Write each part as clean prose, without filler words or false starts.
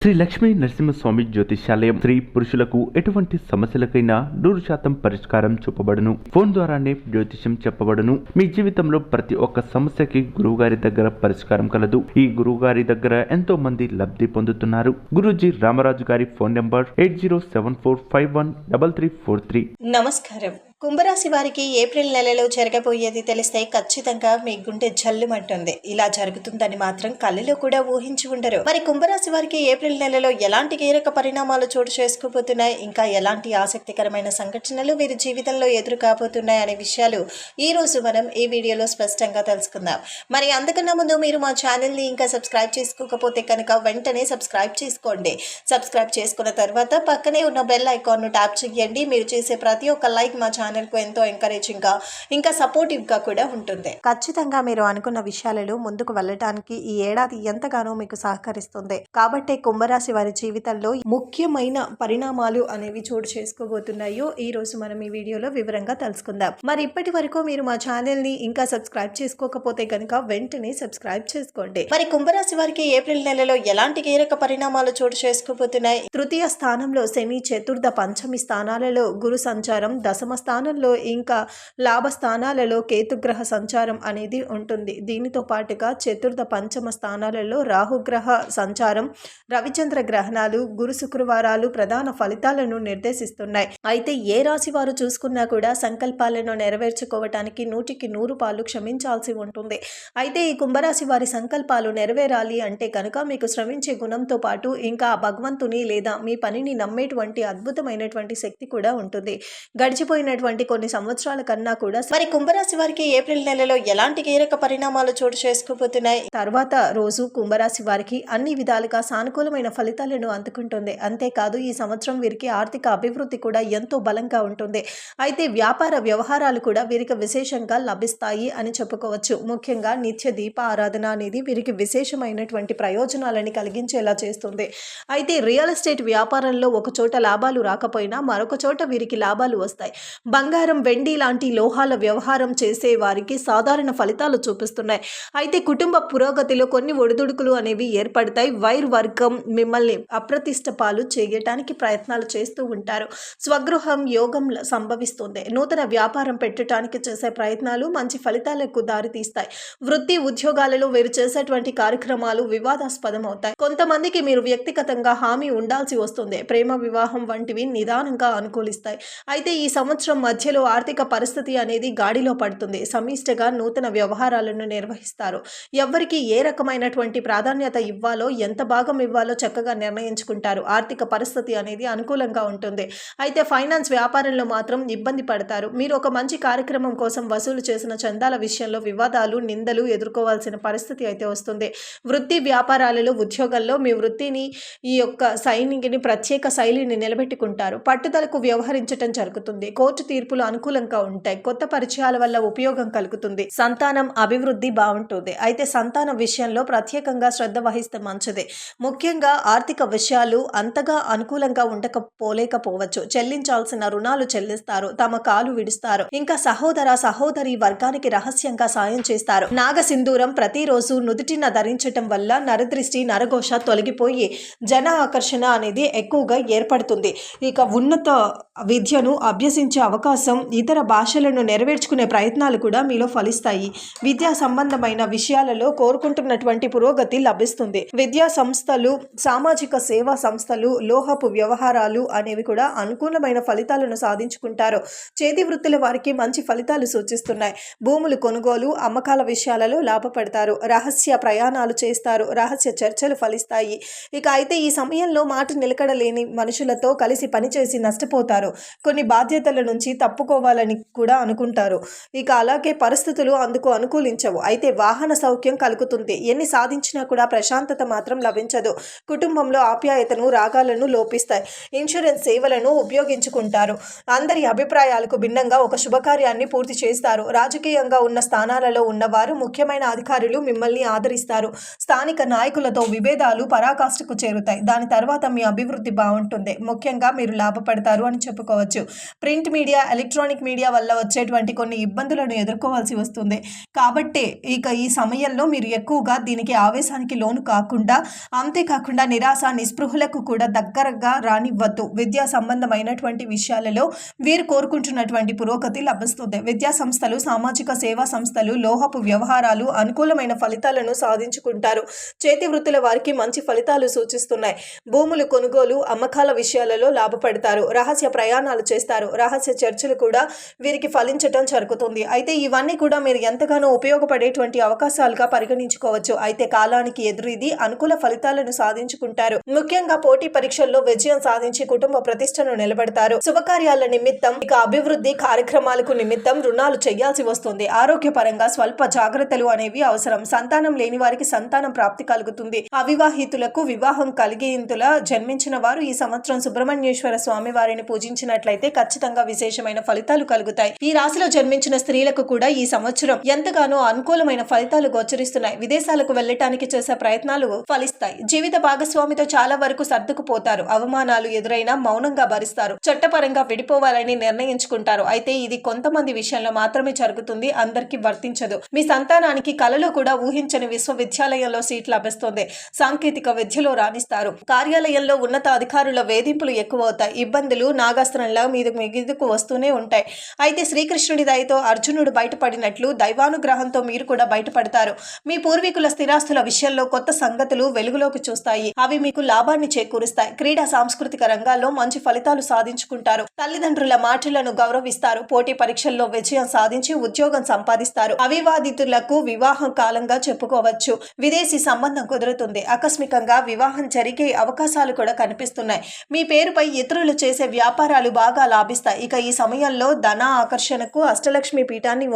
శ్రీ లక్ష్మీ నరసింహస్వామి జ్యోతిష్యాలయం స్త్రీ పురుషులకు ఎటువంటి సమస్యలకైనా 100% పరిష్కారం చూపబడును. ఫోన్ ద్వారానే జ్యోతిష్యం చెప్పబడును. మీ జీవితంలో ప్రతి ఒక్క సమస్యకి గురువుగారి దగ్గర పరిష్కారం కలదు. ఈ గురువుగారి దగ్గర ఎంతో మంది లబ్ధి పొందుతున్నారు. గురూజీ రామరాజు గారి ఫోన్ నంబర్ 8074513343. నమస్కారం. కుంభరాశి వారికి ఏప్రిల్ నెలలో జరగబోయేది తెలిస్తే ఖచ్చితంగా మీ గుండె జల్లుమంటుంది. ఇలా జరుగుతుందని మాత్రం కళ్ళలో కూడా ఊహించి ఉండరు. మరి కుంభరాశి వారికి ఏప్రిల్ నెలలో ఎలాంటి కీలక పరిణామాలు చోటు చేసుకోబోతున్నాయి, ఇంకా ఎలాంటి ఆసక్తికరమైన సంఘటనలు వీరి జీవితంలో ఎదురు కాబోతున్నాయి అనే విషయాలు ఈ రోజు మనం ఈ వీడియోలో స్పష్టంగా తెలుసుకుందాం. మరి అందుకన్నా ముందు మీరు మా ఛానల్ని ఇంకా సబ్స్క్రైబ్ చేసుకోకపోతే కనుక వెంటనే సబ్స్క్రైబ్ చేసుకోండి. సబ్స్క్రైబ్ చేసుకున్న తర్వాత పక్కనే ఉన్న బెల్ ఐకాన్ను ట్యాప్ చేయండి. మీరు చేసే ప్రతి ఒక్క లైక్ మా ఛానల్కు ఎంతో ఎంకరేజింగ్గా ఇంకా సపోర్టివ్గా కూడా ఉంటుంది. ఖచ్చితంగా మీరు అనుకున్న విషయాలలో ముందుకు వెళ్ళటానికి ఈ ఏడాది ఎంతగానో మీకు సహకరిస్తుంది. కాబట్టి కుంభరాశి వారి జీవితంలో ముఖ్యమైన పరిణామాలు అనేవి చోటు చేసుకోబోతున్నాయో ఈ రోజు మనం ఈ వీడియోలో వివరంగా తెలుసుకుందాం. మరి ఇప్పటి వరకు మీరు మా ఛానల్ ని ఇంకా సబ్స్క్రైబ్ చేసుకోకపోతే కనుక వెంటనే సబ్స్క్రైబ్ చేసుకోండి. మరి కుంభరాశి వారికి ఏప్రిల్ నెలలో ఎలాంటి కీలక పరిణామాలు చోటు చేసుకోబోతున్నాయి? తృతీయ స్థానంలో శని, చతుర్థ పంచమి స్థానాలలో గురు సంచారం, దశమ స్థానంలో ఇంకా లాభ స్థానాలలో కేతుగ్రహ సంచారం అనేది ఉంటుంది. దీనితో పాటుగా చతుర్థ పంచమ స్థానాలలో రాహుగ్రహ సంచారం, రవిచంద్ర గ్రహణాలు, గురు శుక్రవారాలు ప్రధాన ఫలితాలను నిర్దేశిస్తున్నాయి. అయితే ఏ రాశి వారు చూసుకున్నా కూడా సంకల్పాలను నెరవేర్చుకోవటానికి 100% క్షమించాల్సి ఉంటుంది. అయితే ఈ కుంభరాశి వారి సంకల్పాలు నెరవేరాలి అంటే కనుక మీకు శ్రమించే గుణంతో పాటు ఇంకా భగవంతుని లేదా మీ పనిని నమ్మేటువంటి అద్భుతమైనటువంటి శక్తి కూడా ఉంటుంది. గడిచిపోయినటువంటి కొన్ని సంవత్సరాల కన్నా కూడా మరి కుంభరాశి వారికి ఏప్రిల్ నెలలో ఎలాంటి కీలక పరిణామాలు చోటు చేసుకోబోతున్నాయి? తర్వాత రోజు కుంభరాశి వారికి అన్ని విధాలుగా సానుకూలమైన ఫలితాలను అందుకుంటుంది. అంతేకాదు ఈ సంవత్సరం వీరికి ఆర్థిక అభివృద్ధి కూడా ఎంతో బలంగా ఉంటుంది. అయితే వ్యాపార వ్యవహారాలు కూడా వీరికి విశేషంగా లభిస్తాయి అని చెప్పుకోవచ్చు. ముఖ్యంగా నిత్య దీప ఆరాధన అనేది వీరికి విశేషమైనటువంటి ప్రయోజనాలని కలిగించేలా చేస్తుంది. అయితే రియల్ ఎస్టేట్ వ్యాపారంలో ఒక చోట లాభాలు రాకపోయినా మరొక చోట వీరికి లాభాలు వస్తాయి. బంగారం, వెండి లాంటి లోహాల వ్యవహారం చేసే వారికి సాధారణ ఫలితాలు చూపిస్తున్నాయి. అయితే కుటుంబ పురోగతిలో కొన్ని ఒడిదుడుకులు అనేవి ఏర్పడతాయి. వైర్ వర్గం మిమ్మల్ని అప్రతిష్ట పాలు చేయటానికి ప్రయత్నాలు చేస్తూ ఉంటారు. స్వగృహం యోగం సంభవిస్తుంది. నూతన వ్యాపారం పెట్టడానికి చేసే ప్రయత్నాలు మంచి ఫలితాలకు దారితీస్తాయి. వృత్తి ఉద్యోగాలలో వీరు చేసేటువంటి కార్యక్రమాలు వివాదాస్పదం అవుతాయి. కొంతమందికి మీరు వ్యక్తిగతంగా హామీ ఉండాల్సి వస్తుంది. ప్రేమ వివాహం వంటివి నిదానంగా అనుకూలిస్తాయి. అయితే ఈ సంవత్సరం మధ్యలో ఆర్థిక పరిస్థితి అనేది గాడిలో పడుతుంది. సమిష్టిగా నూతన వ్యవహారాలను నిర్వహిస్తారు. ఎవరికి ఏ రకమైనటువంటి ప్రాధాన్యత ఇవ్వాలో, ఎంత భాగం ఇవ్వాలో చక్కగా నిర్ణయించుకుంటారు. ఆర్థిక పరిస్థితి అనేది అనుకూలంగా ఉంటుంది. అయితే ఫైనాన్స్ వ్యాపారంలో మాత్రం ఇబ్బంది పడతారు. మీరు ఒక మంచి కార్యక్రమం కోసం వసూలు చేసిన చందాల విషయంలో వివాదాలు, నిందలు ఎదుర్కోవాల్సిన పరిస్థితి అయితే వస్తుంది. వృత్తి వ్యాపారాలలో, ఉద్యోగాల్లో మీ వృత్తిని ఈ యొక్క సైనికుని ప్రత్యేక శైలిని నిలబెట్టుకుంటారు. పట్టుదలకు వ్యవహరించడం జరుగుతుంది. కోర్టు తీర్పులు అనుకూలంగా ఉంటాయి. కొత్త పరిచయాల వల్ల ఉపయోగం కలుగుతుంది. సంతానం అభివృద్ధి బాగుంటుంది. అయితే సంతానం విషయంలో ప్రత్యేకంగా శ్రద్ధ వహిస్తే మంచిది. ముఖ్యంగా ఆర్థిక విషయాలు అంతగా అనుకూలంగా ఉండకపోలేకపోవచ్చు. చెల్లించాల్సిన రుణాలు చెల్లిస్తారు. తమ కాలు విడుస్తారు. ఇంకా సహోదరి వర్గానికి రహస్యంగా సాయం చేస్తారు. నాగసింధూరం ప్రతిరోజు నుదుటిన ధరించటం వల్ల నరదృష్టి, నరఘోష తొలగిపోయి జన ఆకర్షణ అనేది ఎక్కువగా ఏర్పడుతుంది. ఇక ఉన్నత విద్యను అభ్యసించే అవకాశం, ఇతర భాషలను నెరవేర్చుకునే ప్రయత్నాలు కూడా మీలో ఫలిస్తాయి. విద్యా సంబంధమైన విషయాలలో కోరుకుంటున్నటువంటి పురోగతి లభిస్తుంది. విద్యా సంస్థలు, సామాజిక సేవా సంస్థలు, లోహపు వ్యవహారాలు అనేవి కూడా అనుకూలమైన ఫలితాలను సాధించుకుంటారు. చేతి వృత్తుల వారికి మంచి ఫలితాలు సూచిస్తున్నాయి. భూములు కొనుగోలు, అమ్మకాల విషయాలలో లాభపడతారు. రహస్య ప్రయాణాలు చేస్తారు. రహస్య చర్చలు ఫలిస్తాయి. ఇక అయితే ఈ సమయంలో మాట నిలకడలేని మనుషులతో కలిసి పనిచేసి నష్టపోతారు. కొన్ని బాధ్యతల నుంచి తప్పుకోవాలని కూడా అనుకుంటారు. ఇక అలాగే పరిస్థితులు అందుకు అనుకూలించవు. అయితే వాహన సౌఖ్యం కలుగుతుంది. ఎన్ని సాధించినా కూడా ప్రశాంతత మాత్రం లభించదు. కుటుంబంలో ఆప్యాయతను, రాగాలను లోపిస్తాయి. ఇన్సూరెన్స్ సేవలను ఉపయోగించుకుంటారు. అందరి అభిప్రాయాలకు భిన్నంగా ఒక శుభకార్యాన్ని పూర్తి చేస్తారు. రాజకీయంగా ఉన్న స్థానాలలో ఉన్నవారు, ముఖ్యమైన అధికారులు మిమ్మల్ని ఆదరిస్తారు. స్థానిక నాయకులతో విభేదాలు పరాకాష్ఠకు చేరుతాయి. దాని తర్వాత మీ అభివృద్ధి బాగుంటుంది. ముఖ్యంగా మీరు లాభపడతారు అని చెప్పుకోవచ్చు. Print media media electronic media వల్ల వచ్చేటువంటి కొన్ని ఇబ్బందులను ఎదుర్కోవాల్సి వస్తుంది. కాబట్టి ఇక ఈ సమయంలో మీరు ఎక్కువగా దీనికి ఆవేశానికి లోను కాకుండా, అంతేకాకుండా నిరాశ నిస్పృహలకు కూడా దగ్గరగా రానివ్వద్దు. విద్యా సంబంధమైనటువంటి విషయాలలో వీరు కోరుకుంటున్నటువంటి పురోగతి లభిస్తుంది. విద్యా సంస్థలు, సామాజిక సేవా సంస్థలు, లోహపు వ్యవహారాలు అనుకూలమైన ఫలితాలను సాధించుకుంటారు. చేతి వృత్తుల వారికి మంచి ఫలితాలు సూచిస్తున్నాయి. భూములు కొనుగోలు, అమ్మకాల విషయాలలో లాభపడతారు. రహస్య ప్రయాణాలు చేస్తారు. రహస్య చర్చలు కూడా వీరికి ఫలించటం జరుగుతుంది. అయితే ఇవన్నీ కూడా మీరు ఎంతగానో ఉపయోగపడేటువంటి అవకాశాలుగా పరిగణించుకోవచ్చు. అయితే కాలానికి ఎదురీది అనుకూల ఫలితాలను సాధించుకుంటారు. ముఖ్యంగా పోటీ పరీక్షల్లో విజయం సాధించి కుటుంబ ప్రతిష్టను నిలబెడతారు. శుభకార్యాల నిమిత్తం, ఇక అభివృద్ధి కార్యక్రమాలకు నిమిత్తం రుణాలు చేయాల్సి వస్తుంది. ఆరోగ్యపరంగా స్వల్ప జాగ్రత్తలు అనేవి అవసరం. సంతానం లేని వారికి సంతానం ప్రాప్తి కలుగుతుంది. అవివాహితులకు వివాహం కలిగేంతలా జన్మించిన వారు ఈ సంవత్సరం సుబ్రహ్మణ్యేశ్వర స్వామి వారిని పూజించినట్లయితే ఖచ్చితంగా విశేషమైన ఫలితాలు కలుగుతాయి. ఈ రాశిలో జన్మించిన స్త్రీలకు కూడా ఈ సంవత్సరం ఎంతగానో అనుకూలమైన ఫలితాలు గోచరిస్తున్నాయి. విదేశాలకు వెళ్లటానికి చేసే ప్రయత్నాలు ఫలిస్తాయి. జీవిత భాగస్వామితో చాలా వరకు సర్దుకుపోతారు. అవమానాలు ఎదురైనా మౌనంగా భరిస్తారు. చట్టపరంగా విడిపోవాలని నిర్ణయించుకుంటారు. అయితే ఇది కొంతమంది విషయంలో మాత్రమే జరుగుతుంది, అందరికీ వర్తించదు. మీ సంతానానికి కలలో కూడా ఊహించని విశ్వవిద్యాలయంలో సీట్ లభిస్తుంది. సాంకేతిక విద్యలో రాణిస్తారు. కార్యాలయంలో ఉన్నత అధికారుల వేధింపులు ఎక్కువ అవుతాయి. ఇబ్బందులు నాగాస్త్రంలా మీదకు వస్తూనే ఉంటాయి. అయితే శ్రీకృష్ణుడి దయతో అర్జునుడు బయటపడినట్లు దైవానుగ్రహంతో మీరు కూడా బయటపడతారు. మీ పూర్వీకుల స్థిరాస్తుల విషయంలో కొత్త సంగతులు వెలుగులోకి చూస్తాయి. అవి మీకు లాభాన్ని చేకూరుస్తాయి. క్రీడా సాంస్కృతిక రంగాల్లో మంచి ఫలితాలు సాధించుకుంటారు. తల్లిదండ్రుల మాటలను గౌరవిస్తారు. పోటీ పరీక్షల్లో విజయం సాధించి ఉద్యోగం సంపాదిస్తారు. అవివాహితులకు వివాహం కాలంగా చెప్పుకోవచ్చు. విదేశీ సంబంధం కుదురుతుంది. ఆకస్మికంగా వివాహం జరిగే అవకాశాలు కూడా కనిపిస్తున్నాయి. మీ పేరుపై ఇతరులు చేసే వ్యాపారాలు బాగా లాభిస్తాయి. ఇక ఈ సమయంలో ధన ఆకర్షణకు అష్టలక్ష్మి పీఠాన్ని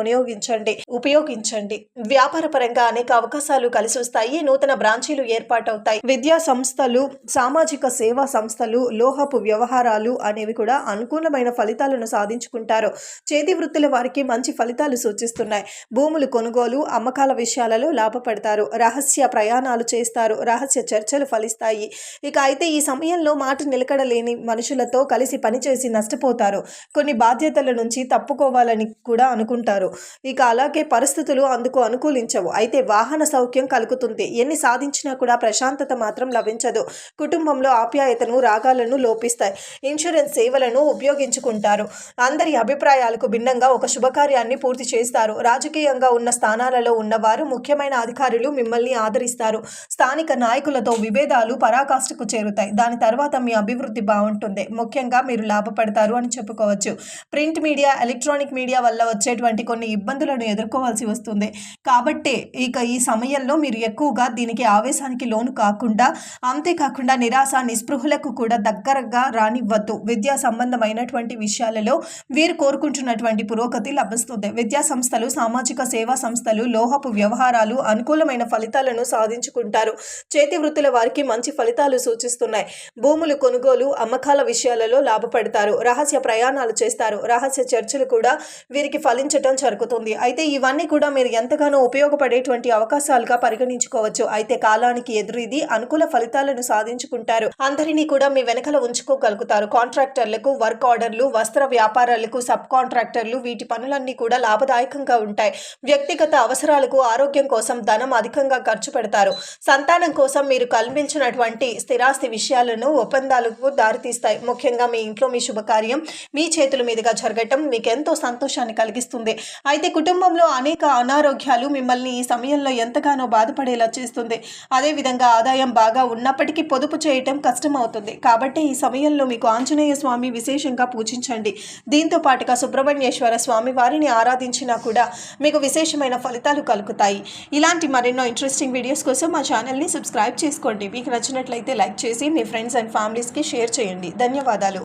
ఉపయోగించండి. వ్యాపార పరంగా అనేక అవకాశాలు కలిసి వస్తాయి. నూతన బ్రాంచీలు ఏర్పాటవుతాయి. విద్యా సంస్థలు, సామాజిక సేవా సంస్థలు, లోహపు వ్యవహారాలు అనేవి కూడా అనుకూలమైన ఫలితాలను సాధించుకుంటారు. చేతి వృత్తుల వారికి మంచి ఫలితాలు సూచిస్తున్నాయి. భూములు కొనుగోలు, అమ్మకాల విషయాలలో లాభపడతారు. రహస్య ప్రయాణాలు చేస్తారు. రహస్య చర్చలు ఫలిస్తాయి. ఇక అయితే ఈ సమయంలో మాట నిలకడలేని మనుషులతో కలిసి పనిచేసి నష్టపోతారు. కొన్ని బాధ్యతల నుంచి తప్పుకోవాలని కూడా అనుకుంటారు. ఇక అలాగే పరిస్థితులు అందుకు అనుకూలించవు. అయితే వాహన సౌఖ్యం కలుగుతుంది. ఎన్ని సాధించినా కూడా ప్రశాంతత మాత్రం లభించదు. కుటుంబంలో ఆప్యాయతను, రాగాలను లోపిస్తాయి. ఇన్సూరెన్స్ సేవలను ఉపయోగించుకుంటారు. అందరి అభిప్రాయాలకు భిన్నంగా ఒక శుభకార్యాన్ని పూర్తి చేస్తారు. రాజకీయంగా ఉన్న స్థానాలలో ఉన్నవారు, ముఖ్యమైన అధికారులు మిమ్మల్ని ఆదరిస్తారు. స్థానిక నాయకులతో విభేదాలు పరాకాష్ఠకు చేరుతాయి. దాని తర్వాత మీ అభివృద్ధి బాగుంటుంది. ముఖ్యంగా మీరు లాభపడతారు అని చెప్పుకోవచ్చు. ప్రింట్ మీడియా, ఎలక్ట్రానిక్ మీడియా వల్ల వచ్చేటువంటి కొన్ని ఇబ్బందులను ఎదుర్కోవాల్సి వస్తుంది. కాబట్టి ఇక ఈ సమయంలో మీరు ఎక్కువగా దీనికి ఆవేశానికి లోను కాకుండా, అంతేకాకుండా నిరాశ నిస్పృహలకు కూడా దగ్గరగా రానివ్వద్దు. విద్యా సంబంధమైనటువంటి విషయాలలో వీరు కోరుకుంటున్నటువంటి పురోగతి లభిస్తుంది. విద్యా సంస్థలు, సామాజిక సేవా సంస్థలు, లోహపు వ్యవహారాలు అనుకూలమైన ఫలితాలను సాధించుకుంటారు. చేతి వృత్తుల వారికి మంచి ఫలితాలు సూచిస్తున్నాయి. భూములు కొనుగోలు, అమ్మకాల విషయాలలో లాభపడతారు. రహస్య ప్రయాణాలు చేస్తారు. రహస్య చర్చలు కూడా వీరికి ఫలించటం జరుగుతుంది. అయితే ఇవన్నీ కూడా మీరు ఎంతగానో ఉపయోగపడేటువంటి అవకాశాలుగా పరిగణించుకోవచ్చు. అయితే కాలానికి ఎదురీది అనుకూల ఫలితాలను సాధించుకుంటారు. అందరినీ కూడా మీ వెనకల ఉంచుకోగలుగుతారు. కాంట్రాక్టర్లకు, వర్క్ ఆర్డర్లు, వస్త్ర వ్యాపారాలకు, సబ్ కాంట్రాక్టర్లు, వీటి పనులన్నీ కూడా లాభదాయకంగా ఉంటాయి. వ్యక్తిగత అవసరాలకు, ఆరోగ్యం కోసం ధనం అధికంగా ఖర్చు పెడతారు. సంతానం కోసం మీరు కల్పించినటువంటి స్థిరాస్తి విషయాలను ఒప్పందాలకు దారితీస్తాయి. ముఖ్యంగా మీ ఇంట్లో మీ శుభకార్యం మీ చేతుల మీదుగా జరగటం మీకు ఎంతో సంతోషాన్ని కలిగిస్తుంది. అయితే కుటుంబంలో అనేక అనారోగ్యాలు మిమ్మల్ని ఈ సమయంలో ఎంతగానో బాధపడేలా చేస్తుంది. అదేవిధంగా ఆదాయం బాగా ఉన్నప్పటికీ పొదుపు చేయటం కష్టం అవుతుంది. కాబట్టి ఈ సమయంలో మీకు ఆంజనేయ స్వామి విశేషంగా పూజించండి. దీంతో పాటుగా సుబ్రహ్మణ్యేశ్వర స్వామి వారిని ఆరాధించినా కూడా మీకు విశేషమైన ఫలితాలు కలుగుతాయి. ఇలాంటి మరెన్నో ఇంట్రెస్టింగ్ వీడియోస్ కోసం మా ఛానల్ని సబ్స్క్రైబ్ చేసుకోండి. మీకు నచ్చినట్లయితే లైక్ చేసి మీ ఫ్రెండ్స్ అండ్ ఫ్యామిలీస్కి షేర్ చేయండి. ధన్యవాదాలు.